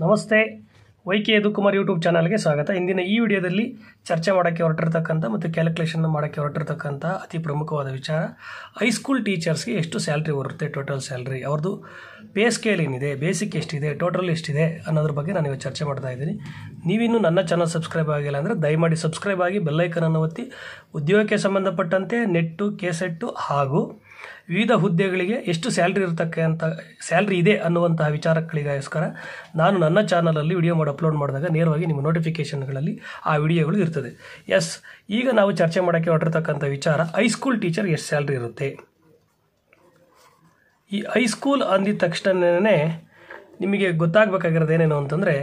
ನಮಸ್ತೆ YK Yadukumar YouTube ಚಾನಲ್ಗೆ ಸ್ವಾಗತ. ಇಂದಿನ ಈ ವಿಡಿಯೋದಲ್ಲಿ ಚರ್ಚೆ ಮಾಡೋಕ್ಕೆ ಹೊರಟಿರ್ತಕ್ಕಂಥ ಮತ್ತು ಕ್ಯಾಲ್ಕುಲೇಷನ್ ಮಾಡೋಕ್ಕೆ ಹೊರಟಿರ್ತಕ್ಕಂಥ ಅತಿ ಪ್ರಮುಖವಾದ ವಿಚಾರ, ಹೈಸ್ಕೂಲ್ ಟೀಚರ್ಸ್ಗೆ ಎಷ್ಟು ಸ್ಯಾಲ್ರಿ ಬರುತ್ತೆ, ಟೋಟಲ್ ಸ್ಯಾಲ್ರಿ, ಅವ್ರದ್ದು ಪೇ ಸ್ಕೇಲ್ ಏನಿದೆ, ಬೇಸಿಕ್ ಎಷ್ಟಿದೆ, ಟೋಟಲ್ ಎಷ್ಟಿದೆ ಅನ್ನೋದ್ರ ಬಗ್ಗೆ ನಾನು ಇವತ್ತು ಚರ್ಚೆ ಮಾಡ್ತಾ ಇದ್ದೀನಿ. ನೀವಿನ್ನೂ ನನ್ನ ಚಾನಲ್ ಸಬ್ಸ್ಕ್ರೈಬ್ ಆಗಿಲ್ಲ ಅಂದರೆ ದಯಮಾಡಿ ಸಬ್ಸ್ಕ್ರೈಬ್ ಆಗಿ ಬೆಲ್ಲೈಕನನ್ನು ಒತ್ತಿ ಉದ್ಯೋಗಕ್ಕೆ ಸಂಬಂಧಪಟ್ಟಂತೆ ನೆಟ್ಟು, ಕೆಸೆಟ್ಟು ಹಾಗೂ ವಿವಿಧ ಹುದ್ದೆಗಳಿಗೆ ಎಷ್ಟು ಸ್ಯಾಲ್ರಿ ಇದೆ ಅನ್ನುವಂತಹ ವಿಚಾರಗಳಿಗೋಸ್ಕರ ನಾನು ನನ್ನ ಚಾನಲಲ್ಲಿ ವಿಡಿಯೋ ಅಪ್ಲೋಡ್ ಮಾಡಿದಾಗ ನೇರವಾಗಿ ನಿಮ್ಮ ನೋಟಿಫಿಕೇಷನ್ಗಳಲ್ಲಿ ಆ ವಿಡಿಯೋಗಳು ಇರ್ತದೆ. ಈಗ ನಾವು ಚರ್ಚೆ ಮಾಡೋಕ್ಕೆ ಹೊರಟಿರ್ತಕ್ಕಂಥ ವಿಚಾರ, ಹೈಸ್ಕೂಲ್ ಟೀಚರ್ ಎಷ್ಟು ಸ್ಯಾಲ್ರಿ ಇರುತ್ತೆ. ಈ ಹೈಸ್ಕೂಲ್ ಅಂದಿದ ತಕ್ಷಣವೇ ನಿಮಗೆ ಗೊತ್ತಾಗಬೇಕಾಗಿರೋದು ಏನೇನು ಅಂತಂದರೆ,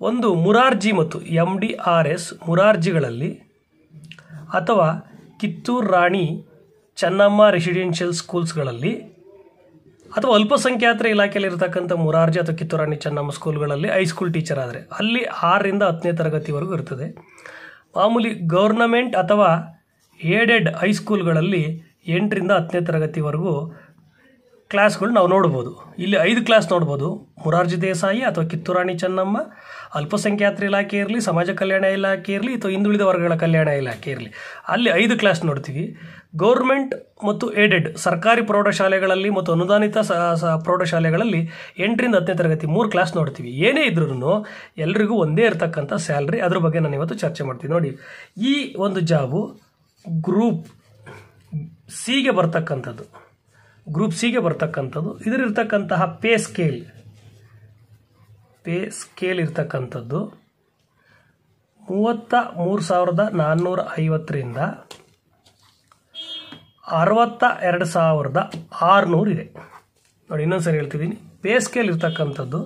ಒಂದು ಮುರಾರ್ಜಿ ಮತ್ತು MDRS ಮುರಾರ್ಜಿಗಳಲ್ಲಿ ಅಥವಾ ಕಿತ್ತೂರು ರಾಣಿ ಚೆನ್ನಮ್ಮ ರೆಸಿಡೆನ್ಷಿಯಲ್ ಸ್ಕೂಲ್ಸ್ಗಳಲ್ಲಿ ಅಥವಾ ಅಲ್ಪಸಂಖ್ಯಾತರ ಇಲಾಖೆಯಲ್ಲಿ ಇರತಕ್ಕಂಥ ಮುರಾರ್ಜಿ ಅಥವಾ ಕಿತ್ತೂರು ರಾಣಿ ಚೆನ್ನಮ್ಮ ಸ್ಕೂಲ್ಗಳಲ್ಲಿ ಹೈಸ್ಕೂಲ್ ಟೀಚರ್ ಆದರೆ ಅಲ್ಲಿ 6ರಿಂದ 10ನೇ ತರಗತಿವರೆಗೂ ಇರ್ತದೆ. ಮಾಮೂಲಿ ಗೌರ್ನಮೆಂಟ್ ಅಥವಾ ಏಡೆಡ್ ಹೈಸ್ಕೂಲ್ಗಳಲ್ಲಿ 8ರಿಂದ 10ನೇ ತರಗತಿವರೆಗೂ ಕ್ಲಾಸ್ಗಳು ನಾವು ನೋಡ್ಬೋದು. ಇಲ್ಲಿ 5 ಕ್ಲಾಸ್ ನೋಡ್ಬೋದು. ಮುರಾರ್ಜಿ ದೇಸಾಯಿ ಅಥವಾ ಕಿತ್ತೂರು ರಾಣಿ ಚೆನ್ನಮ್ಮ, ಅಲ್ಪಸಂಖ್ಯಾತರ ಇಲಾಖೆ ಇರಲಿ, ಸಮಾಜ ಕಲ್ಯಾಣ ಇಲಾಖೆ ಇರಲಿ ಅಥವಾ ಹಿಂದುಳಿದ ವರ್ಗಗಳ ಕಲ್ಯಾಣ ಇಲಾಖೆ ಇರಲಿ, ಅಲ್ಲಿ 5 ಕ್ಲಾಸ್ ನೋಡ್ತೀವಿ. ಗೌರ್ಮೆಂಟ್ ಮತ್ತು ಏಡೆಡ್ ಸರ್ಕಾರಿ ಪ್ರೌಢಶಾಲೆಗಳಲ್ಲಿ ಮತ್ತು ಅನುದಾನಿತ ಪ್ರೌಢಶಾಲೆಗಳಲ್ಲಿ 8ರಿಂದ 10ನೇ ತರಗತಿ 3 ಕ್ಲಾಸ್ ನೋಡ್ತೀವಿ. ಏನೇ ಇದ್ರೂ ಎಲ್ರಿಗೂ ಒಂದೇ ಇರತಕ್ಕಂಥ ಸ್ಯಾಲ್ರಿ, ಅದ್ರ ಬಗ್ಗೆ ನಾನು ಇವತ್ತು ಚರ್ಚೆ ಮಾಡ್ತೀನಿ. ನೋಡಿ, ಈ ಒಂದು ಜಾಬು ಗ್ರೂಪ್ ಸಿಗೆ ಬರ್ತಕ್ಕಂಥದ್ದು, ಇದರಿರ್ತಕ್ಕಂತಹ ಪೇ ಸ್ಕೇಲ್ ಇರ್ತಕ್ಕಂಥದ್ದು 33,450ರಿಂದ 62,600 ಇದೆ. ನೋಡಿ, ಇನ್ನೊಂದು ಸರಿ ಹೇಳ್ತಿದ್ದೀನಿ, ಪೇ ಸ್ಕೇಲ್ ಇರ್ತಕ್ಕಂಥದ್ದು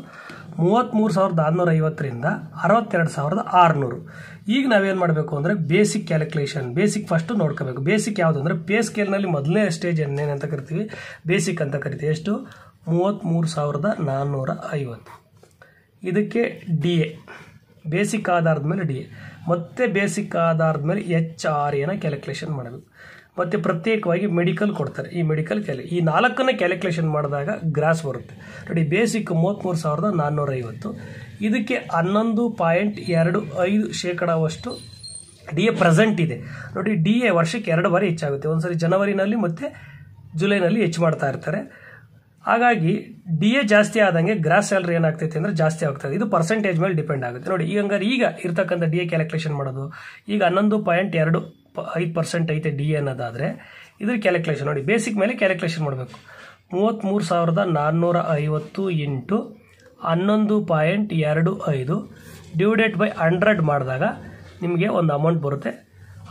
33,450ರಿಂದ 62,600. ಈಗ ನಾವೇನು ಮಾಡಬೇಕು ಅಂದರೆ ಬೇಸಿಕ್ ಕ್ಯಾಲ್ಕುಲೇಷನ್, ಬೇಸಿಕ್ ಫಸ್ಟು ನೋಡ್ಕೋಬೇಕು. ಬೇಸಿಕ್ ಯಾವುದು ಅಂದರೆ ಪೇ ಸ್ಕೇಲ್ನಲ್ಲಿ ಮೊದಲನೇ ಸ್ಟೇಜ್ ಏನೇನಂತ ಕರಿತೀವಿ, ಬೇಸಿಕ್ ಅಂತ ಕರಿತೀವಿ. ಎಷ್ಟು? 33,450. ಇದಕ್ಕೆ DA, ಬೇಸಿಕ್ ಆಧಾರದ ಮೇಲೆ DA, ಮತ್ತೆ ಬೇಸಿಕ್ ಆಧಾರದ ಮೇಲೆ HRAನ ಕ್ಯಾಲ್ಕುಲೇಷನ್ ಮಾಡಬೇಕು. ಮತ್ತು ಪ್ರತ್ಯೇಕವಾಗಿ ಮೆಡಿಕಲ್ ಕೊಡ್ತಾರೆ. ಈ ಮೆಡಿಕಲ್ ಈ 4ನ್ನ ಕ್ಯಾಲ್ಕುಲೇಷನ್ ಮಾಡಿದಾಗ ಗ್ರಾಸ್ ಬರುತ್ತೆ. ನೋಡಿ, ಬೇಸಿಕ್ 33,450, ಇದಕ್ಕೆ 11.25% DA ಪ್ರೆಸೆಂಟ್ ಇದೆ. ನೋಡಿ, DA ವರ್ಷಕ್ಕೆ 2 ಬಾರಿ ಹೆಚ್ಚಾಗುತ್ತೆ. ಒಂದ್ಸರಿ ಜನವರಿನಲ್ಲಿ ಮತ್ತು ಜುಲೈನಲ್ಲಿ ಹೆಚ್ಚು ಮಾಡ್ತಾ ಇರ್ತಾರೆ. ಹಾಗಾಗಿ DA ಜಾಸ್ತಿ ಆದಂಗೆ ಗ್ರಾಸ್ ಸ್ಯಾಲ್ರಿ ಏನಾಗ್ತೈತೆ ಅಂದರೆ ಜಾಸ್ತಿ ಆಗ್ತದೆ. ಇದು ಪರ್ಸೆಂಟೇಜ್ ಮೇಲೆ ಡಿಪೆಂಡ್ ಆಗುತ್ತೆ. ನೋಡಿ, ಈಗ ಇರ್ತಕ್ಕಂಥ DA ಕ್ಯಾಲ್ಕುಲೇಷನ್ ಮಾಡೋದು, ಈಗ 11.25% ಐತೆ DA ಅನ್ನೋದಾದರೆ ಇದ್ರ ಕ್ಯಾಲ್ಕುಲೇಷನ್ ನೋಡಿ, ಬೇಸಿಕ್ ಮೇಲೆ ಕ್ಯಾಲ್ಕುಲೇಷನ್ ಮಾಡಬೇಕು. 33,450 ಇಂಟು 11.25 ಡಿವೈಡೆಡ್ ಬೈ 100 ಮಾಡಿದಾಗ ನಿಮಗೆ ಒಂದು ಅಮೌಂಟ್ ಬರುತ್ತೆ.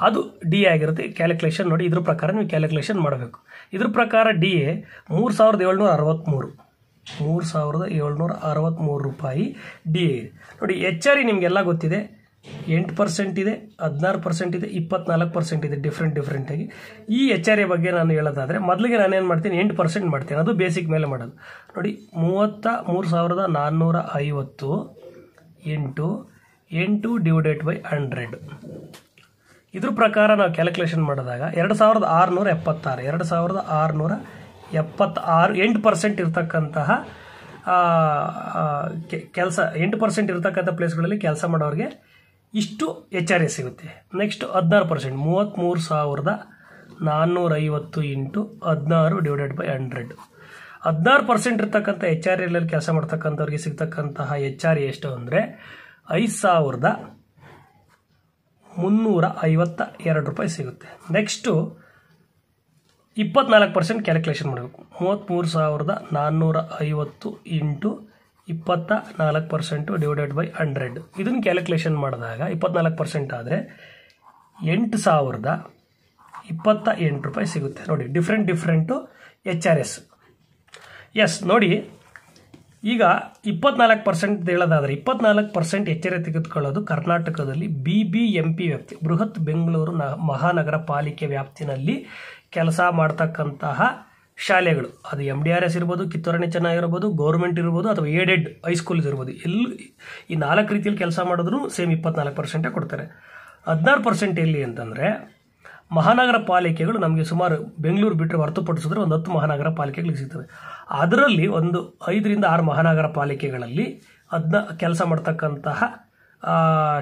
ಅದು DA ಆಗಿರುತ್ತೆ. ಕ್ಯಾಲ್ಕುಲೇಷನ್ ನೋಡಿ, ಇದ್ರ ಪ್ರಕಾರ ನೀವು ಕ್ಯಾಲ್ಕುಲೇಷನ್ ಮಾಡಬೇಕು. ಇದ್ರ ಪ್ರಕಾರ DA 3,763 ರೂಪಾಯಿ DA ಇದೆ. ನೋಡಿ, HRA ನಿಮಗೆಲ್ಲ ಗೊತ್ತಿದೆ, 8% ಇದೆ, 16% ಇದೆ, 24% ಇದೆ, ಡಿಫ್ರೆಂಟಾಗಿ. ಈ HRA ಬಗ್ಗೆ ನಾನು ಹೇಳೋದಾದರೆ ಮೊದಲಿಗೆ ನಾನೇನು ಮಾಡ್ತೀನಿ, 8% ಮಾಡ್ತೀನಿ. ಅದು ಬೇಸಿಕ್ ಮೇಲೆ ಮಾಡೋದು. ನೋಡಿ, 33,450 ಇಂಟು 8 ಡಿವೈಡೆಡ್ ಬೈ 100. ಇದ್ರ ಪ್ರಕಾರ ನಾವು ಕ್ಯಾಲ್ಕುಲೇಷನ್ ಮಾಡಿದಾಗ 2,676 8% ಇರ್ತಕ್ಕಂತಹ ಕೆಲಸ, 8% ಇರ್ತಕ್ಕಂಥ ಪ್ಲೇಸ್ಗಳಲ್ಲಿ ಕೆಲಸ ಮಾಡೋರಿಗೆ ಇಷ್ಟು HRA ಸಿಗುತ್ತೆ. Next 16%, 33,450 into 16 divided by 100. 16% ಇರ್ತಕ್ಕಂಥ HRA ಕೆಲಸ ಮಾಡ್ತಕ್ಕಂಥವ್ರಿಗೆ ಸಿಗ್ತಕ್ಕಂತಹ HRA ಎಷ್ಟು ಅಂದರೆ 5,352 ರೂಪಾಯಿ ಸಿಗುತ್ತೆ. ನೆಕ್ಸ್ಟು 24% ಕ್ಯಾಲ್ಕುಲೇಷನ್ ಮಾಡಬೇಕು. 33,450 ಇಂಟು 24% ಡಿವೈಡೆಡ್ ಬೈ 100. ಇದನ್ನು ಕ್ಯಾಲ್ಕುಲೇಷನ್ ಮಾಡಿದಾಗ 24% ಆದರೆ 8,028 ರೂಪಾಯಿ ಸಿಗುತ್ತೆ. ನೋಡಿ, ಡಿಫ್ರೆಂಟು HRS. ನೋಡಿ, ಈಗ 24% ಹೇಳೋದಾದರೆ 24% HRA ತೆಗೆದುಕೊಳ್ಳೋದು ಕರ್ನಾಟಕದಲ್ಲಿ BBMP ವ್ಯಾಪ್ತಿ, ಬೃಹತ್ ಬೆಂಗಳೂರು ಮಹಾನಗರ ಪಾಲಿಕೆ ವ್ಯಾಪ್ತಿನಲ್ಲಿ ಕೆಲಸ ಮಾಡ್ತಕ್ಕಂತಹ ಶಾಲೆಗಳು. ಅದು MDRS ಇರ್ಬೋದು, ಕಿತ್ತೂರು ರಾಣಿ ಚೆನ್ನಮ್ಮ ಇರ್ಬೋದು, ಗೌರ್ಮೆಂಟ್ ಇರ್ಬೋದು ಅಥವಾ ಏಡೆಡ್ ಹೈಸ್ಕೂಲ್ಸ್ ಇರ್ಬೋದು. ಈ 4 ರೀತಿಯಲ್ಲಿ ಕೆಲಸ ಮಾಡಿದ್ರು ಸೇಮ್ 24% ಕೊಡ್ತಾರೆ. 16% ಎಲ್ಲಿ ಅಂತಂದರೆ ಮಹಾನಗರ ಪಾಲಿಕೆಗಳು ನಮಗೆ ಸುಮಾರು ಬೆಂಗಳೂರು ಬಿಟ್ಟರೆ ಹೊರತುಪಡಿಸಿದ್ರೆ ಒಂದು 10 ಮಹಾನಗರ ಪಾಲಿಕೆಗಳಿಗೆ ಸಿಗ್ತವೆ. ಅದರಲ್ಲಿ ಒಂದು 5 ರಿಂದ 6 ಮಹಾನಗರ ಪಾಲಿಕೆಗಳಲ್ಲಿ ಅದನ್ನ ಕೆಲಸ ಮಾಡ್ತಕ್ಕಂತಹ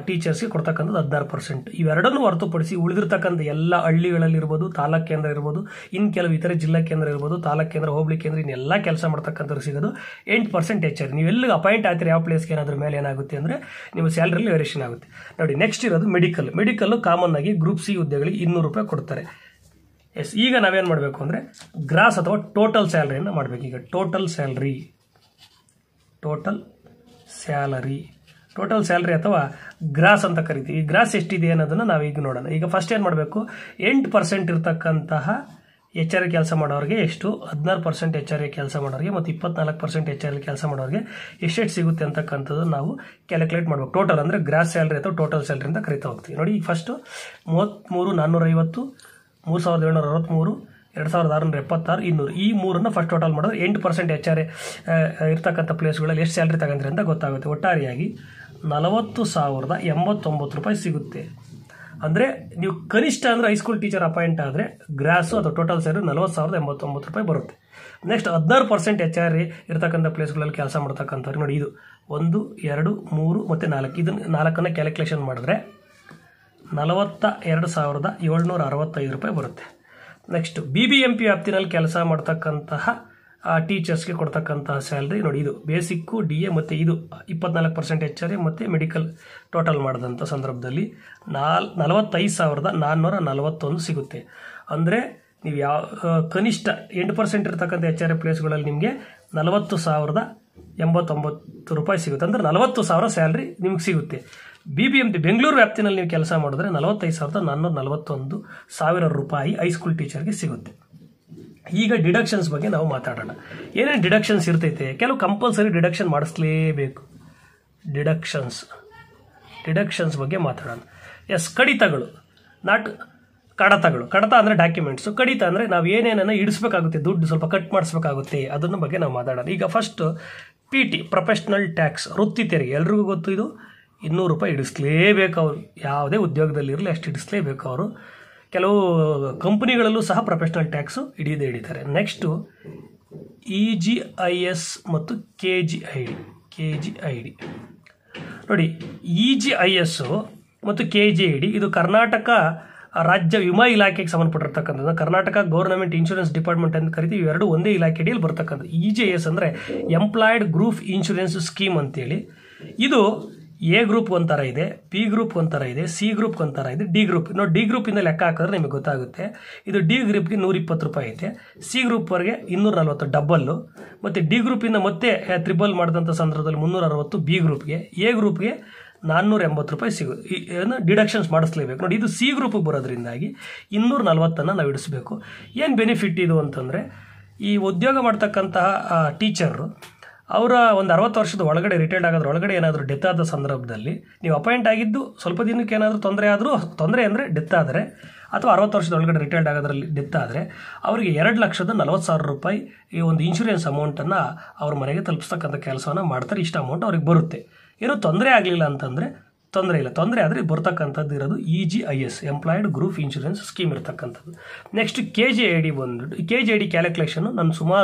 ಟೀಚರ್ಸ್ಗೆ ಕೊಡ್ತಕ್ಕಂಥದ್ದು 16%. ಇವೆರಡನ್ನೂ ಹೊರತುಪಡಿಸಿ ಉಳಿದಿರ್ತಕ್ಕಂಥ ಎಲ್ಲ ಹಳ್ಳಿಗಳಲ್ಲಿರ್ಬೋದು, ತಾಲೂಕು ಕೇಂದ್ರ ಇರ್ಬೋದು, ಇನ್ನು ಕೆಲವು ಇತರೆ ಜಿಲ್ಲಾ ಕೇಂದ್ರ ಇರ್ಬೋದು, ತಾಲೂಕು ಕೇಂದ್ರ, ಹೋಬಳಿ ಕೇಂದ್ರ, ಇನ್ನೆಲ್ಲ ಕೆಲಸ ಮಾಡ್ತಕ್ಕಂಥವ್ರು ಸಿಗೋದು 8% ಹೆಚ್ಚಾಗಿ. ನೀವು ಎಲ್ಲಿಗೆ ಅಪಾಯಿಂಟ್ ಆಗ್ತೀರಿ ಯಾವ ಪ್ಲೇಸ್ಗೆ ಏನಾದರೂ ಮೇಲೆ ಏನಾಗುತ್ತೆ ಅಂದರೆ ನಿಮ್ಮ ಸ್ಯಾಲ್ರಿಯಲ್ಲಿ ವೇರಿಯೇಷನ್ ಆಗುತ್ತೆ. ನೋಡಿ, ನೆಕ್ಸ್ಟ್ ಇರೋದು ಮೆಡಿಕಲ್ಲು ಕಾಮನ್ ಆಗಿ ಗ್ರೂಪ್ ಸಿ ಹುದ್ದೆಗಳಿಗೆ 200 ರೂಪಾಯಿ ಕೊಡ್ತಾರೆ. ಎಸ್, ಈಗ ನಾವೇನು ಮಾಡಬೇಕು ಅಂದರೆ ಗ್ರಾಸ್ ಅಥವಾ ಟೋಟಲ್ ಸ್ಯಾಲ್ರಿಯನ್ನು ಮಾಡಬೇಕು. ಈಗ ಟೋಟಲ್ ಸ್ಯಾಲರಿ ಅಥವಾ ಗ್ರಾಸ್ ಅಂತ ಕರಿತೀವಿ. ಈ ಗ್ರಾಸ್ ಎಷ್ಟಿದೆ ಅನ್ನೋದನ್ನು ನಾವೀಗ ನೋಡೋಣ. ಈಗ ಫಸ್ಟ್ ಏನು ಮಾಡಬೇಕು, 8% ಇರತಕ್ಕಂತಹ HR ಕೆಲಸ ಮಾಡೋರಿಗೆ ಎಷ್ಟು, 16% HR ಕೆಲಸ ಮಾಡೋರಿಗೆ ಮತ್ತು 24% HR ಕೆಲಸ ಮಾಡೋರಿಗೆ ಎಷ್ಟೆಷ್ಟು ಸಿಗುತ್ತೆ ಅಂತಕ್ಕಂಥದ್ದು ನಾವು ಕ್ಯಾಲ್ಕುಲೇಟ್ ಮಾಡಬೇಕು. ಟೋಟಲ್ ಅಂದರೆ ಗ್ರಾಸ್ ಸ್ಯಾಲ್ರಿ ಅಥವಾ ಟೋಟಲ್ ಸ್ಯಾಲ್ರಿ ಅಂತ ಕರಿತಾ ಹೋಗ್ತೀವಿ. ನೋಡಿ, ಈಗ ಫಸ್ಟು 33,450, 3,763, 2,676, 200 ಈ ಮೂರನ್ನು ಫಸ್ಟ್ ಟೋಟಲ್ ಮಾಡಿದ್ರೆ 8% HR ಇರ್ತಕ್ಕಂಥ ಪ್ಲೇಸ್ಗಳಲ್ಲಿ ಎಷ್ಟು ಸ್ಯಾಲ್ರಿ ತಗೊಂಡ್ರಿ ಅಂತ ಗೊತ್ತಾಗುತ್ತೆ. ಒಟ್ಟಾರೆಯಾಗಿ 40,089 ರೂಪಾಯಿ ಸಿಗುತ್ತೆ. ಅಂದರೆ ನೀವು ಕನಿಷ್ಠ ಅಂದರೆ ಹೈಸ್ಕೂಲ್ ಟೀಚರ್ ಅಪಾಯಿಂಟ್ ಆದರೆ ಗ್ರಾಸು ಅಥವಾ ಟೋಟಲ್ ಸ್ಯಾಲ್ರಿ 40,089 ರೂಪಾಯಿ ಬರುತ್ತೆ. ನೆಕ್ಸ್ಟ್ 16% HR ಇರ್ತಕ್ಕಂಥ ಪ್ಲೇಸ್ಗಳಲ್ಲಿ ಕೆಲಸ ಮಾಡ್ತಕ್ಕಂಥವ್ರಿಗೆ ನೋಡಿ, ಇದು 1, 2, 3 ಮತ್ತು 4, ಇದನ್ನು 4 ಕ್ಯಾಲ್ಕುಲೇಷನ್ ಮಾಡಿದ್ರೆ 42,765 ರೂಪಾಯಿ ಬರುತ್ತೆ. ನೆಕ್ಸ್ಟ್ BBMP ವ್ಯಾಪ್ತಿನಲ್ಲಿ ಕೆಲಸ ಮಾಡ್ತಕ್ಕಂತಹ ಟೀಚರ್ಸ್ಗೆ ಕೊಡ್ತಕ್ಕಂತಹ ಸ್ಯಾಲ್ರಿ ನೋಡಿ, ಇದು ಬೇಸಿಕ್ಕು, DA ಮತ್ತು ಇದು 24% HR ಮತ್ತು ಮೆಡಿಕಲ್ ಟೋಟಲ್ ಮಾಡಿದಂಥ ಸಂದರ್ಭದಲ್ಲಿ 45,441 ಸಿಗುತ್ತೆ. ಅಂದರೆ ನೀವು ಕನಿಷ್ಠ 8% ಇರ್ತಕ್ಕಂಥ HR ಪ್ಲೇಸ್ಗಳಲ್ಲಿ ನಿಮಗೆ 40,089 ರೂಪಾಯಿ ಸಿಗುತ್ತೆ. ಅಂದರೆ 40,000 ಸ್ಯಾಲ್ರಿ ನಿಮ್ಗೆ ಸಿಗುತ್ತೆ. BBMP ಬೆಂಗಳೂರು ವ್ಯಾಪ್ತಿನಲ್ಲಿ ನೀವು ಕೆಲಸ ಮಾಡಿದ್ರೆ 45,441 ರೂಪಾಯಿ ಹೈಸ್ಕೂಲ್ ಟೀಚರ್ಗೆ ಸಿಗುತ್ತೆ. ಈಗ ಡಿಡಕ್ಷನ್ಸ್ ಬಗ್ಗೆ ನಾವು ಮಾತಾಡೋಣ. ಏನೇನು ಡಿಡಕ್ಷನ್ಸ್ ಇರ್ತೈತೆ, ಕೆಲವು ಕಂಪಲ್ಸರಿ ಡಿಡಕ್ಷನ್ ಮಾಡಿಸ್ಲೇಬೇಕು. ಡಿಡಕ್ಷನ್ಸ್ ಬಗ್ಗೆ ಮಾತಾಡೋಣ. ಎಸ್, ಕಡಿತಗಳು, ಕಡತ ಅಂದರೆ ಡಾಕ್ಯುಮೆಂಟ್ಸು, ಕಡಿತ ಅಂದರೆ ನಾವು ಏನೇನನ್ನು ಇಡಿಸ್ಬೇಕಾಗುತ್ತೆ, ದುಡ್ಡು ಸ್ವಲ್ಪ ಕಟ್ ಮಾಡಿಸ್ಬೇಕಾಗುತ್ತೆ, ಅದನ್ನ ಬಗ್ಗೆ ನಾವು ಮಾತಾಡೋಣ. ಈಗ ಫಸ್ಟ್ PT ಪ್ರೊಫೆಷ್ನಲ್ ಟ್ಯಾಕ್ಸ್, ವೃತ್ತಿ ತೆರಿಗೆ, ಎಲ್ರಿಗೂ ಗೊತ್ತು, ಇದು 200 ರೂಪಾಯಿ ಇಡಿಸ್ಲೇಬೇಕು. ಅವರು ಯಾವುದೇ ಉದ್ಯೋಗದಲ್ಲಿರಲಿ ಅಷ್ಟು ಇಡಿಸ್ಲೇಬೇಕು ಅವರು. ಕೆಲವು ಕಂಪನಿಗಳಲ್ಲೂ ಸಹ ಪ್ರೊಫೆಷ್ನಲ್ ಟ್ಯಾಕ್ಸು ಹಿಡಿತಾರೆ. ನೆಕ್ಸ್ಟು EGIS ಮತ್ತು KGID ನೋಡಿ, EGIS ಮತ್ತು KGID ಇದು ಕರ್ನಾಟಕ ರಾಜ್ಯ ವಿಮಾ ಇಲಾಖೆಗೆ ಸಂಬಂಧಪಟ್ಟಿರ್ತಕ್ಕಂಥದ್ದು. ಕರ್ನಾಟಕ ಗೌರ್ನಮೆಂಟ್ ಇನ್ಶೂರೆನ್ಸ್ ಡಿಪಾರ್ಟ್ಮೆಂಟ್ ಅಂತ ಕರಿತೀವಿ. ಇವೆರಡು ಒಂದೇ ಇಲಾಖೆ ಅಡಿಯಲ್ಲಿ ಬರ್ತಕ್ಕಂಥದ್ದು. EGIS ಅಂದರೆ ಎಂಪ್ಲಾಯ್ಡ್ ಗ್ರೂಪ್ ಇನ್ಶೂರೆನ್ಸ್ ಸ್ಕೀಮ್ ಅಂತೇಳಿ. ಇದು A ಗ್ರೂಪ್ ಒಂಥರ ಇದೆ, B ಗ್ರೂಪ್ ಒಂಥರ ಇದೆ, C ಗ್ರೂಪ್ ಒಂಥರ ಇದೆ, D ಗ್ರೂಪ್. ನೋಡಿ, D ಗ್ರೂಪಿಂದ ಲೆಕ್ಕ ಹಾಕಿದ್ರೆ ನಿಮಗೆ ಗೊತ್ತಾಗುತ್ತೆ. ಇದು D ಗ್ರೂಪ್ಗೆ 120 ರೂಪಾಯಿ ಐತೆ, C ಗ್ರೂಪ್ವರೆಗೆ 240 ಡಬ್ಬಲ್ಲು, ಮತ್ತು D ಗ್ರೂಪಿಂದ ಮತ್ತೆ ತ್ರಿಬಲ್ ಮಾಡಿದಂಥ ಸಂದರ್ಭದಲ್ಲಿ 360 B ಗ್ರೂಪ್ಗೆ, A ಗ್ರೂಪ್ಗೆ 480 ರೂಪಾಯಿ ಸಿಗುತ್ತೆ. ಡಿಡಕ್ಷನ್ಸ್ ಮಾಡಿಸ್ಲೇಬೇಕು. ನೋಡಿ, ಇದು C ಗ್ರೂಪಿಗೆ ಬರೋದ್ರಿಂದಾಗಿ 240 ನಾವು ಇಡಿಸ್ಬೇಕು. ಏನು ಬೆನಿಫಿಟ್ ಇದು ಅಂತಂದರೆ, ಈ ಉದ್ಯೋಗ ಮಾಡ್ತಕ್ಕಂತಹ ಟೀಚರು ಅವರ ಒಂದು 60 ವರ್ಷದ ಒಳಗಡೆ ರಿಟೈರ್ಡ್ ಆಗೋದ್ರೊಳಗಡೆ ಏನಾದರೂ ಡೆತ್ ಆದ ಸಂದರ್ಭದಲ್ಲಿ, ನೀವು ಅಪಾಯಿಂಟ್ ಆಗಿದ್ದು ಸ್ವಲ್ಪ ದಿನಕ್ಕೆ ಏನಾದರೂ ತೊಂದರೆ ಅಂದರೆ ಡೆತ್ ಆದರೆ, ಅಥವಾ 60 ವರ್ಷದ ಒಳಗಡೆ ರಿಟೈರ್ಡ್ ಆಗೋದ್ರಲ್ಲಿ ಡೆತ್ ಆದರೆ ಅವರಿಗೆ 2,40,000 ರೂಪಾಯಿ ಈ ಒಂದು ಇನ್ಶೂರೆನ್ಸ್ ಅಮೌಂಟನ್ನು ಅವ್ರ ಮನೆಗೆ ತಲುಪಿಸ್ತಕ್ಕಂಥ ಕೆಲಸವನ್ನು ಮಾಡ್ತಾರೆ. ಇಷ್ಟು ಅಮೌಂಟ್ ಅವ್ರಿಗೆ ಬರುತ್ತೆ. ಏನೋ ತೊಂದರೆ ಆಗಲಿಲ್ಲ ಅಂತಂದರೆ ತೊಂದರೆ ಇಲ್ಲ, ತೊಂದರೆ ಆದರೆ ಬರ್ತಕ್ಕಂಥದ್ದು ಇರೋದು EGIS employed group insurance scheme ಇರ್ತಕ್ಕಂಥದ್ದು. ನೆಕ್ಸ್ಟ್ KGID ಬಂದ್ಬಿಟ್ಟು, KGID ಕ್ಯಾಲ್ಕುಲೇಷನ್ನು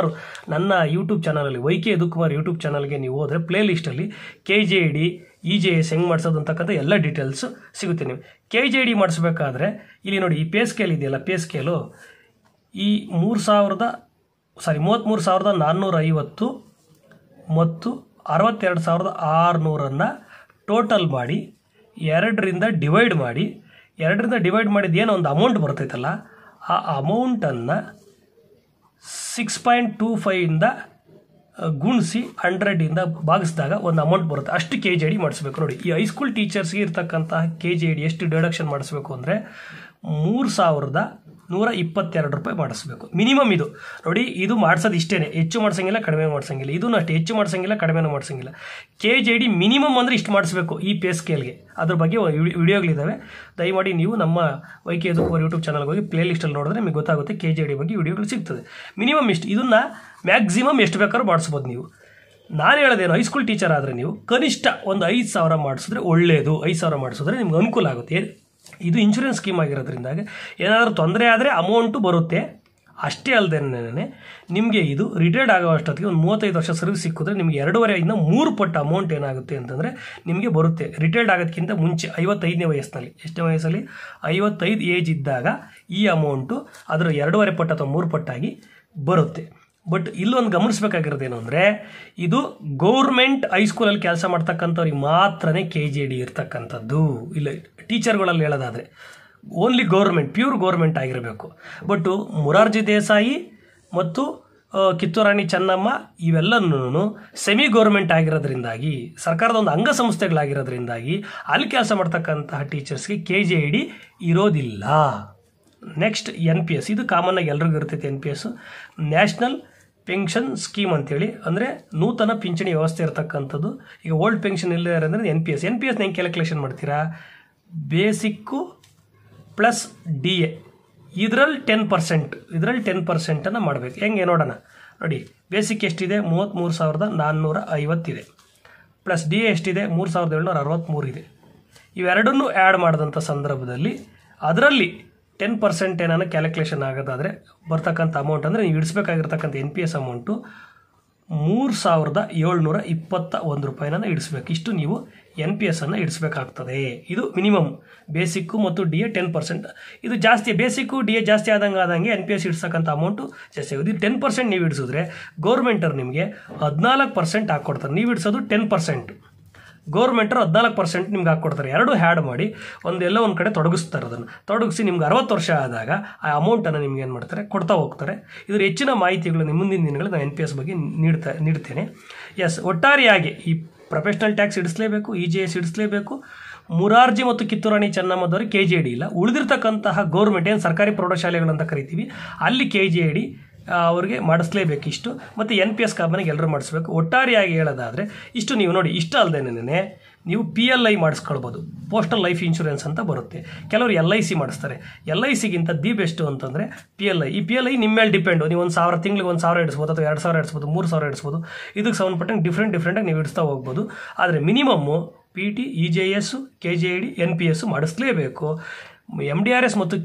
ನನ್ನ ಯೂಟ್ಯೂಬ್ ಚಾನಲಲ್ಲಿ YK ಯದುಕುಮಾರ್ ಯೂಟ್ಯೂಬ್ ಚಾನಲ್ಗೆ ನೀವು ಹೋದರೆ ಪ್ಲೇ ಲಿಸ್ಟಲ್ಲಿ KGID EGIS ಹೆಂಗೆ ಮಾಡಿಸೋದು ಅಂತಕ್ಕಂಥ ಎಲ್ಲ ಡೀಟೇಲ್ಸ್ ಸಿಗುತ್ತೆ. ನೀವು KGID ಮಾಡಿಸ್ಬೇಕಾದ್ರೆ ಇಲ್ಲಿ ನೋಡಿ, ಈ ಪೇ ಸ್ಕೇಲ್ ಇದೆಯಲ್ಲ, ಪೇ ಸ್ಕೇಲು ಈ 33,450 ಮತ್ತು 62,600 ಟೋಟಲ್ ಮಾಡಿ 2ರಿಂದ ಡಿವೈಡ್ ಮಾಡಿದ ಏನೋ ಒಂದು ಅಮೌಂಟ್ ಬರ್ತೈತಲ್ಲ, ಆ ಅಮೌಂಟನ್ನು 6.25 ಗುಣಿಸಿ 100 ಭಾಗಿಸಿದಾಗ ಒಂದು ಅಮೌಂಟ್ ಬರುತ್ತೆ. ಅಷ್ಟು KGID ಮಾಡಿಸ್ಬೇಕು. ನೋಡಿ, ಈ ಹೈಸ್ಕೂಲ್ ಟೀಚರ್ಸ್ಗೆ ಇರ್ತಕ್ಕಂತಹ KGID ಎಷ್ಟು ಡಿಡಕ್ಷನ್ ಮಾಡಿಸ್ಬೇಕು ಅಂದರೆ 3,122 ರೂಪಾಯಿ ಮಾಡಿಸ್ಬೇಕು ಮಿನಿಮಮ್. ಇದು ನೋಡಿ, ಇದು ಮಾಡಿಸೋದು ಇಷ್ಟೇ, ಹೆಚ್ಚು ಮಾಡಿಸಂಗಿಲ್ಲ, ಕಡಿಮೆ ಮಾಡಿಸಂಗಿಲ್ಲ. ಇದೂ ಅಷ್ಟೇ, ಹೆಚ್ಚು ಮಾಡಿಸಂಗಿಲ್ಲ, ಕಡಿಮೆನೂ ಮಾಡಿಸಂಗಿಲ್ಲ. KGID ಮಿನಿಮಮ್ ಅಂದರೆ ಇಷ್ಟು ಮಾಡಿಸ್ಬೇಕು ಈ ಪೇ ಸ್ಕೇಲ್ಗೆ. ಅದ್ರ ಬಗ್ಗೆ ವಿಡಿಯೋಗಳಿದ್ದಾವೆ, ದಯಮಾಡಿ ನೀವು ನಮ್ಮ YK ಯದುಕುಮಾರ್ ಯೂಟ್ಯೂಬ್ ಚಾನಲ್ಗೆ ಹೋಗಿ ಪ್ಲೇ ಲಿಸ್ಟಲ್ಲಿ ನೋಡಿದ್ರೆ ನಿಮಗೆ ಗೊತ್ತಾಗುತ್ತೆ. KGID ಬಗ್ಗೆ ವಿಡಿಯೋಗಳು ಸಿಗ್ತದೆ. ಮಿನಿಮಮ್ ಇಷ್ಟು, ಇದನ್ನು ಮ್ಯಾಕ್ಸಿಮಮ್ ಎಷ್ಟು ಬೇಕಾದ್ರೂ ಮಾಡಿಸ್ಬೋದು ನೀವು. ನಾನು ಹೇಳೋದೇನು, ಹೈಸ್ಕೂಲ್ ಟೀಚರ್ ಆದರೆ ನೀವು ಕನಿಷ್ಠ ಒಂದು 5,000 ಮಾಡಿಸಿದ್ರೆ ಒಳ್ಳೆಯದು. 5,000 ಮಾಡಿಸಿದ್ರೆ ನಿಮ್ಗೆ ಅನುಕೂಲ ಆಗುತ್ತೆ. ಇದು ಇನ್ಶೂರೆನ್ಸ್ ಸ್ಕೀಮ್ ಆಗಿರೋದ್ರಿಂದ ಏನಾದರೂ ತೊಂದರೆ ಆದರೆ ಅಮೌಂಟು ಬರುತ್ತೆ, ಅಷ್ಟೇ ಅಲ್ಲದೆ ನಿಮಗೆ ಇದು ರಿಟೈರ್ಡ್ ಆಗೋ ಅಷ್ಟೊತ್ತಿಗೆ ಒಂದು 35 ವರ್ಷ ಸರ್ವಿಸ್ ಸಿಕ್ಕಿದ್ರೆ ನಿಮಗೆ 2.5 ಇಂದ 3 ಪಟ್ಟು ಅಮೌಂಟ್ ಏನಾಗುತ್ತೆ ಅಂತಂದರೆ ನಿಮಗೆ ಬರುತ್ತೆ. ರಿಟೈರ್ಡ್ ಆಗೋದಕ್ಕಿಂತ ಮುಂಚೆ 55ನೇ ವಯಸ್ಸಿನಲ್ಲಿ, ಎಷ್ಟನೇ ವಯಸ್ಸಲ್ಲಿ 55 ಏಜ್ ಇದ್ದಾಗ ಈ ಅಮೌಂಟು ಅದರ 2.5 ಪಟ್ಟು ಅಥವಾ 3 ಪಟ್ಟಾಗಿ ಬರುತ್ತೆ. ಬಟ್ ಇಲ್ಲೊಂದು ಗಮನಿಸಬೇಕಾಗಿರೋದೇನು ಅಂದರೆ ಇದು ಗೌರ್ಮೆಂಟ್ ಹೈಸ್ಕೂಲಲ್ಲಿ ಕೆಲಸ ಮಾಡ್ತಕ್ಕಂಥವ್ರಿಗೆ ಮಾತ್ರನೇ KJD ಇರ್ತಕ್ಕಂಥದ್ದು. ಇಲ್ಲ ಟೀಚರ್ಗಳಲ್ಲಿ ಹೇಳೋದಾದರೆ ಓನ್ಲಿ ಗೌರ್ಮೆಂಟ್, ಪ್ಯೂರ್ ಗೌರ್ಮೆಂಟ್ ಆಗಿರಬೇಕು. ಬಟ್ಟು ಮೊರಾರ್ಜಿ ದೇಸಾಯಿ ಮತ್ತು ಕಿತ್ತೂರು ರಾಣಿ ಚೆನ್ನಮ್ಮ ಇವೆಲ್ಲನೂ ಸೆಮಿ ಗೌರ್ಮೆಂಟ್ ಆಗಿರೋದ್ರಿಂದಾಗಿ, ಸರ್ಕಾರದ ಒಂದು ಅಂಗಸಂಸ್ಥೆಗಳಾಗಿರೋದ್ರಿಂದಾಗಿ ಅಲ್ಲಿ ಕೆಲಸ ಮಾಡ್ತಕ್ಕಂತಹ ಟೀಚರ್ಸ್ಗೆ KJD ಇರೋದಿಲ್ಲ. ನೆಕ್ಸ್ಟ್ NPS, ಇದು ಕಾಮನ್ನಾಗಿ ಎಲ್ರಿಗೂ ಇರ್ತೈತೆ. NPS ನ್ಯಾಷನಲ್ ಪೆನ್ಷನ್ ಸ್ಕೀಮ್ ಅಂತೇಳಿ, ಅಂದರೆ ನೂತನ ಪಿಂಚಣಿ ವ್ಯವಸ್ಥೆ ಇರತಕ್ಕಂಥದ್ದು. ಈಗ ಓಲ್ಡ್ ಪೆನ್ಷನ್ ಇಲ್ಲ ಅಂದರೆ NPS ಹೆಂಗೆ ಕ್ಯಾಲ್ಕುಲೇಷನ್ ಮಾಡ್ತೀರಾ? ಬೇಸಿಕ್ಕು ಪ್ಲಸ್ DA ಇದರಲ್ಲಿ 10% ಮಾಡಬೇಕು. ಹೆಂಗೆ ನೋಡೋಣ ನೋಡಿ. ಬೇಸಿಕ್ ಎಷ್ಟಿದೆ? 33,450 ಇದೆ. ಪ್ಲಸ್ DA ಎಷ್ಟಿದೆ? 3,763 ಇದೆ. ಇವೆರಡನ್ನೂ ಆ್ಯಡ್ ಮಾಡಿದಂಥ ಸಂದರ್ಭದಲ್ಲಿ ಅದರಲ್ಲಿ 10% ಏನಾನ ಕ್ಯಾಲ್ಕುಲೇಷನ್ ಆಗೋದಾದರೆ ಬರ್ತಕ್ಕಂಥ ಅಮೌಂಟ್ ಅಂದರೆ ನೀವು ಇಡಿಸ್ಬೇಕಾಗಿರ್ತಕ್ಕಂಥ NPS ಅಮೌಂಟು 3,721 ರೂಪಾಯಿನ ಇಡಿಸ್ಬೇಕು. ಇಷ್ಟು ನೀವು NPS ಅನ್ನು ಇಡಿಸ್ಬೇಕಾಗ್ತದೆ. ಇದು ಮಿನಿಮಮ್. ಬೇಸಿಕ್ಕು ಮತ್ತು DA 10%. ಇದು ಜಾಸ್ತಿ, ಬೇಸಿಕ್ಕು DA ಜಾಸ್ತಿ ಆದಂಗೆ NPS ಇಡ್ಸಕ್ಕಂಥ ಅಮೌಂಟು ಜಾಸ್ತಿ ಆಗೋದು. ಇದು 10% ನೀವು ಇಡಿಸಿದ್ರೆ ಗೌರ್ಮೆಂಟರು ನಿಮಗೆ 14% ಹಾಕ್ಕೊಡ್ತಾರೆ. ನೀವು ಇಡಿಸೋದು 10%, ಗೌರ್ಮೆಂಟರು 14% ನಿಮ್ಗೆ ಹಾಕ್ಕೊಡ್ತಾರೆ. ಎರಡು ಹ್ಯಾಡ್ ಮಾಡಿ ಎಲ್ಲೋ ಒಂದು ಕಡೆ ತೊಡಗಿಸ್ತಾರೆ. ಅದನ್ನು ತೊಡಗಿಸಿ ನಿಮ್ಗೆ 60 ವರ್ಷ ಆದಾಗ ಆ ಅಮೌಂಟನ್ನು ನಿಮ್ಗೆ ಏನು ಮಾಡ್ತಾರೆ? ಕೊಡ್ತಾ ಹೋಗ್ತಾರೆ. ಇದ್ರ ಹೆಚ್ಚಿನ ಮಾಹಿತಿಗಳು ಮುಂದಿನ ದಿನಗಳಲ್ಲಿ ನಾನು NPS ಬಗ್ಗೆ ನೀಡ್ತೇನೆ. ಎಸ್, ಒಟ್ಟಾರೆಯಾಗಿ ಈ ಪ್ರೊಫೆಷನಲ್ ಟ್ಯಾಕ್ಸ್ ಇಡಿಸಲೇಬೇಕು, EJS ಇಡಿಸಲೇಬೇಕು. ಮೊರಾರ್ಜಿ ಮತ್ತು ಕಿತ್ತೂರು ರಾಣಿ ಚೆನ್ನಮ್ಮದವ್ರಿಗೆ KJD ಇಲ್ಲ. ಉಳಿದಿರ್ತಕ್ಕಂತಹ ಗೌರ್ಮೆಂಟ್ ಏನು ಸರ್ಕಾರಿ ಪ್ರೌಢಶಾಲೆಗಳು ಅಂತ ಕರಿತೀವಿ ಅಲ್ಲಿ KJD ಅವ್ರಿಗೆ ಮಾಡಿಸ್ಲೇಬೇಕು ಇಷ್ಟು. ಮತ್ತು NPS ಕಾಮನ್ನಾಗಿ ಎಲ್ಲರೂ ಮಾಡಿಸ್ಬೇಕು. ಒಟ್ಟಾರೆಯಾಗಿ ಹೇಳೋದಾದರೆ ಇಷ್ಟು ನೀವು ನೋಡಿ. ಇಷ್ಟ ಅಲ್ಲದೇನೆ ನೀವು PLI ಮಾಡಿಸ್ಕೊಳ್ಬೋದು, ಪೋಸ್ಟಲ್ ಲೈಫ್ ಇನ್ಶೂರೆನ್ಸ್ ಅಂತ ಬರುತ್ತೆ. ಕೆಲವರು LIC ಮಾಡಿಸ್ತಾರೆ. LICಗಿಂತ ದಿ ಬೆಸ್ಟು ಅಂತಂದರೆ PLI. ಈ PLI ನಿಮ್ಮ ಮೇಲೆ ಡಿಪೆಂಡು. ನೀವು ತಿಂಗಳಿಗೆ 1,000 ಇಡಿಸ್ಬೋದು, ಅಥವಾ 2,000 ಇಡಿಸ್ಬೋದು, 3,000 ಇಡಿಸ್ಬೋದು. ಇದಕ್ಕೆ ಸಂಬಂಧಪಟ್ಟಂಗೆ ಡಿಫ್ರೆಂಟಾಗಿ ನೀವು ಇಡಿಸ್ತಾ ಹೋಗ್ಬೋದು. ಆದರೆ minimum PT, EJS, KJD, NPS ಮಾಡಿಸ್ಲೇಬೇಕು. MDRS ಮತ್ತು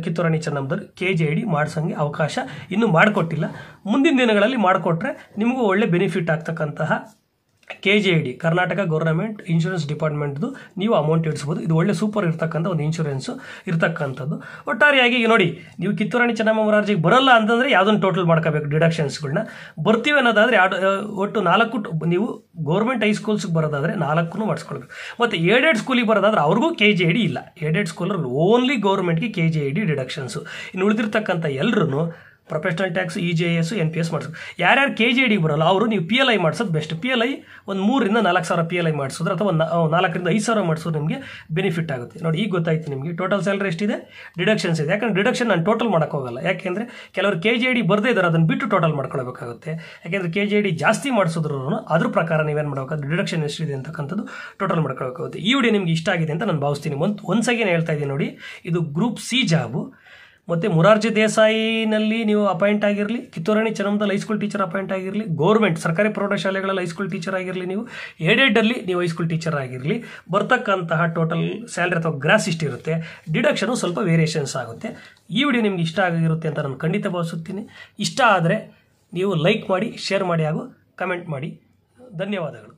ಕಿತ್ತೂರು ರಾಣಿ ಚೆನ್ನಮ್ಮದವ್ರು KJD ಮಾಡಿಸೋಂಗೆ ಅವಕಾಶ ಇನ್ನೂ ಮಾಡಿಕೊಟ್ಟಿಲ್ಲ. ಮುಂದಿನ ದಿನಗಳಲ್ಲಿ ಮಾಡಿಕೊಟ್ರೆ ನಿಮಗೂ ಒಳ್ಳೆ ಬೆನಿಫಿಟ್ ಆಗ್ತಕ್ಕಂತಹ KJD, ಕರ್ನಾಟಕ ಗೌರ್ಮೆಂಟ್ ಇನ್ಶೂರೆನ್ಸ್ ಡಿಪಾರ್ಟ್ಮೆಂಟ್ದು ನೀವು ಅಮೌಂಟ್ ಇಡಿಸ್ಬೋದು. ಇದು ಒಳ್ಳೆ ಸೂಪರ್ ಇರ್ತಕ್ಕಂಥ ಒಂದು ಇನ್ಶೂರೆನ್ಸು ಇರ್ತಕ್ಕಂಥದ್ದು. ಒಟ್ಟಾರೆಯಾಗಿ ನೋಡಿ, ನೀವು ಕಿತ್ತೂರು ರಾಣಿ ಚೆನ್ನಮ್ಮ ಮೊರಾರ್ಜಿಗೆ ಬರೋಲ್ಲ ಅಂತಂದರೆ ಯಾವುದನ್ನು ಟೋಟಲ್ ಮಾಡ್ಕೋಬೇಕು ಡಿಡಕ್ಷನ್ಸ್ಗಳನ್ನ. ಬರ್ತೀವಿ ಅನ್ನೋದಾದರೆ ಒಟ್ಟು 4 ನೀವು ಗೌರ್ಮೆಂಟ್ ಹೈಸ್ಕೂಲ್ಸ್ಗೆ ಬರೋದಾದರೆ 4 ಮಾಡಿಸ್ಕೊಳ್ಬೇಕು. ಮತ್ತು ಏಡೆಡ್ ಸ್ಕೂಲಿಗೆ ಬರೋದಾದ್ರೆ ಅವ್ರಿಗೂ KJD ಇಲ್ಲ. ಏಡೆಡ್ ಸ್ಕೂಲಲ್ಲಿ ಓನ್ಲಿ ಗೌರ್ಮೆಂಟ್ಗೆ KJD ಡಿಡಕ್ಷನ್ಸು. ಇನ್ನು ಉಳಿದಿರ್ತಕ್ಕಂಥ ಎಲ್ಲರೂ ಪ್ರೊಫೆಷನಲ್ ಟ್ಯಾಕ್ಸ್, EJS, NPS ಮಾಡಿಸೋದು. ಯಾರ್ಯಾರು KJD ಬರೋಲ್ಲ ಅವರು ನೀವು PLI ಮಾಡಿಸೋದು ಬೆಸ್ಟ್. PLI ಒಂದು 3,000 ರಿಂದ 4,000 PLI ಮಾಡಿಸಿದ್ರೆ, ಅಥವಾ 4,000 ರಿಂದ 5,000 ಮಾಡಿಸೋದು ನಿಮಗೆ ಬೆನಿಫಿಟ್ ಆಗುತ್ತೆ. ನೋಡಿ, ಈಗ ಗೊತ್ತಾಯ್ತು ನಿಮಗೆ ಟೋಟಲ್ ಸ್ಯಾಲರಿ ಎಷ್ಟಿದೆ, ಡಿಡಕ್ಷನ್ಸ್ ಇದೆ. ಯಾಕಂದರೆ ಡಿಡಕ್ಷನ್ ನಾನು ಟೋಟಲ್ ಮಾಡೋಕ್ಕೋಗಲ್ಲ. ಯಾಕೆಂದರೆ ಕೆಲವರು KJD ಬರದೇ ಇದ್ದಾರೆ, ಅದನ್ನು ಬಿಟ್ಟು ಟೋಟಲ್ ಮಾಡ್ಕೊಳ್ಬೇಕಾಗುತ್ತೆ. ಯಾಕೆಂದರೆ KJD ಜಾಸ್ತಿ ಮಾಡಿಸಿದ್ರು ಅದ್ರ ಪ್ರಕಾರ ನೀವೇನು ಮಾಡಬೇಕಾಗುತ್ತೆ, ಡಿಡಕ್ಷನ್ ಎಷ್ಟಿದೆ ಅಂತಕ್ಕಂಥದ್ದು ಟೋಟಲ್ ಮಾಡ್ಕೊಳ್ಬೇಕಾಗುತ್ತೆ. ಈ ವಿಡಿಯೋ ನಿಮಗೆ ಇಷ್ಟ ಆಗಿದೆ ಅಂತ ನಾನು ಭಾವಿಸ್ತೀನಿ. ಒನ್ಸ್ ಅಗೇನ್ ಹೇಳ್ತಾ ಇದ್ದೀನಿ ನೋಡಿ, ಇದು ಗ್ರೂಪ್ C ಜಾಬು. ಮತ್ತು ಮೊರಾರ್ಜಿ ದೇಸಾಯಿನಲ್ಲಿ ನೀವು ಅಪಾಯಿಂಟ್ ಆಗಿರಲಿ, Kittur Rani ಚೆನ್ನಮ್ಮದಲ್ಲಿ high school teacher appoint ಆಗಿರಲಿ, ಗೌರ್ಮೆಂಟ್ ಸರ್ಕಾರಿ ಪ್ರೌಢಶಾಲೆಗಳಲ್ಲಿ ಹೈಸ್ಕೂಲ್ ಟೀಚರ್ ಆಗಿರಲಿ, ನೀವು ಏಡೆಡಲ್ಲಿ ನೀವು ಹೈಸ್ಕೂಲ್ ಟೀಚರ್ ಆಗಿರಲಿ, ಬರ್ತಕ್ಕಂತಹ ಟೋಟಲ್ ಸ್ಯಾಲ್ರಿ ಅಥವಾ ಗ್ರಾಸ್ ಇಷ್ಟಿರುತ್ತೆ. ಡಿಡಕ್ಷನು ಸ್ವಲ್ಪ ವೇರಿಯೇಷನ್ಸ್ ಆಗುತ್ತೆ. ಈ ವಿಡಿಯೋ ನಿಮ್ಗೆ ಇಷ್ಟ ಆಗಿರುತ್ತೆ ಅಂತ ನಾನು ಖಂಡಿತ ಭಾವಿಸುತ್ತೀನಿ. ಇಷ್ಟ ಆದರೆ ನೀವು ಲೈಕ್ ಮಾಡಿ, ಶೇರ್ ಮಾಡಿ ಹಾಗೂ ಕಮೆಂಟ್ ಮಾಡಿ. ಧನ್ಯವಾದಗಳು.